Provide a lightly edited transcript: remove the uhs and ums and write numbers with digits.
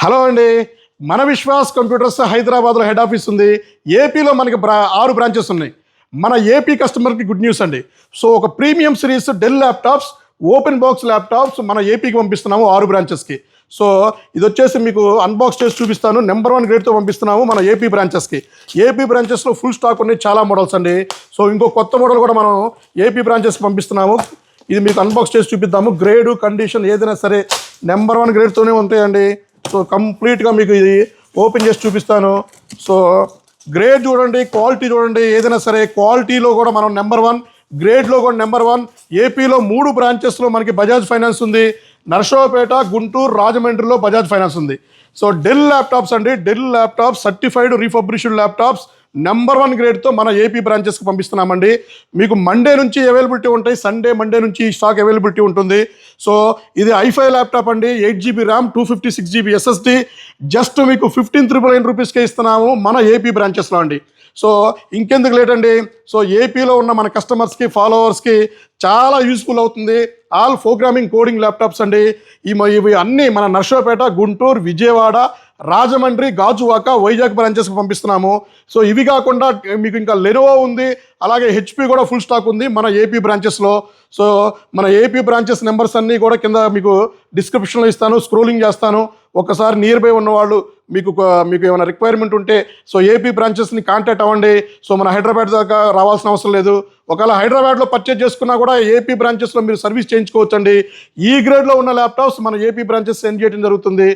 Hello అండి. మన Vishwas computers హైదరాబాద్లో హెడ్ ఆఫీస్ ఉంది. ఏపీలో మనకి 6 బ్రాంచెస్ ఉన్నాయి. మన ఏపీ కస్టమర్కి గుడ్ న్యూస్ అండి. సో ఒక premium series Dell laptops, open box laptops మన ఏపీకి పంపిస్తున్నాము 6 బ్రాంచెస్కి. సో ఇది వచ్చేసి మీకు అన్బాక్స్ చేసి చూపిస్తాను. నెంబర్ 1 గ్రేడ్తో పంపిస్తున్నాము మన ఏపీ బ్రాంచెస్కి. ఏపీ బ్రాంచెస్లో ఫుల్ స్టాక్ ఉన్నాయి, చాలా మోడల్స్ అండి. సో ఇంకో కొత్త మోడల్ కూడా మనం ఏపీ బ్రాంచెస్కి పంపిస్తున్నాము. ఇది మీకు అన్బాక్స్ చేసి చూపిద్దాము. గ్రేడు కండిషన్ ఏదైనా సరే నెంబర్ 1 గ్రేడ్తోనే ఉంటాయండి. సో కంప్లీట్గా మీకు ఇది ఓపెన్ చేసి చూపిస్తాను. సో గ్రేడ్ చూడండి, క్వాలిటీ చూడండి, ఏదైనా సరే క్వాలిటీలో కూడా మనం నెంబర్ 1, గ్రేడ్లో కూడా నెంబర్ 1. ఏపీలో 3 బ్రాంచెస్లో మనకి బజాజ్ ఫైనాన్స్ ఉంది. నర్సరావుపేట, గుంటూరు, రాజమండ్రిలో బజాజ్ ఫైనాన్స్ ఉంది. సో డెల్ ల్యాప్టాప్స్ అండి, Dell laptops certified refurbished laptops number 1 గ్రేడ్తో మన ఏపీ బ్రాంచెస్కి పంపిస్తున్నామండి. మీకు మండే నుంచి అవైలబిలిటీ ఉంటాయి, మండే నుంచి స్టాక్ అవైలబిలిటీ ఉంటుంది. సో ఇది i5 ల్యాప్టాప్ అండి, 8GB RAM, 256GB SSD. Just మీకు 15,999 రూపీస్కే ఇస్తున్నాము మన ఏపీ బ్రాంచెస్లో అండి. సో ఇంకెందుకు లేట్ అండి. సో ఏపీలో ఉన్న మన కస్టమర్స్కి, ఫాలోవర్స్కి చాలా యూస్ఫుల్ అవుతుంది. ఆల్ ప్రోగ్రామింగ్ కోడింగ్ ల్యాప్టాప్స్ అండి. ఇవి అన్నీ మన నర్సరావుపేట, గుంటూరు, విజయవాడ, రాజమండ్రి, గాజువాక, వైజాగ్ బ్రాంచెస్కి పంపిస్తున్నాము. సో ఇవి కాకుండా మీకు ఇంకా లెనోవో ఉంది, అలాగే హెచ్పి కూడా ఫుల్ స్టాక్ ఉంది మన ఏపీ బ్రాంచెస్లో. సో మన ఏపీ బ్రాంచెస్ నెంబర్స్ అన్నీ కూడా కింద మీకు డిస్క్రిప్షన్లో ఇస్తాను, స్క్రోలింగ్ చేస్తాను. ఒకసారి నియర్ బై ఉన్నవాళ్ళు మీకు ఏమైనా రిక్వైర్మెంట్ ఉంటే సో ఏపీ బ్రాంచెస్ని కాంటాక్ట్ అవ్వండి. సో మన హైదరాబాద్ దాకా రావాల్సిన అవసరం లేదు. ఒకవేళ హైదరాబాద్లో పర్చేజ్ చేసుకున్నా కూడా ఏపీ బ్రాంచెస్లో మీరు సర్వీస్ చేయించుకోవచ్చండి. ఈ గ్రేడ్లో ఉన్న ల్యాప్టాప్స్ మన ఏపీ బ్రాంచెస్ సెండ్ చేయడం జరుగుతుంది.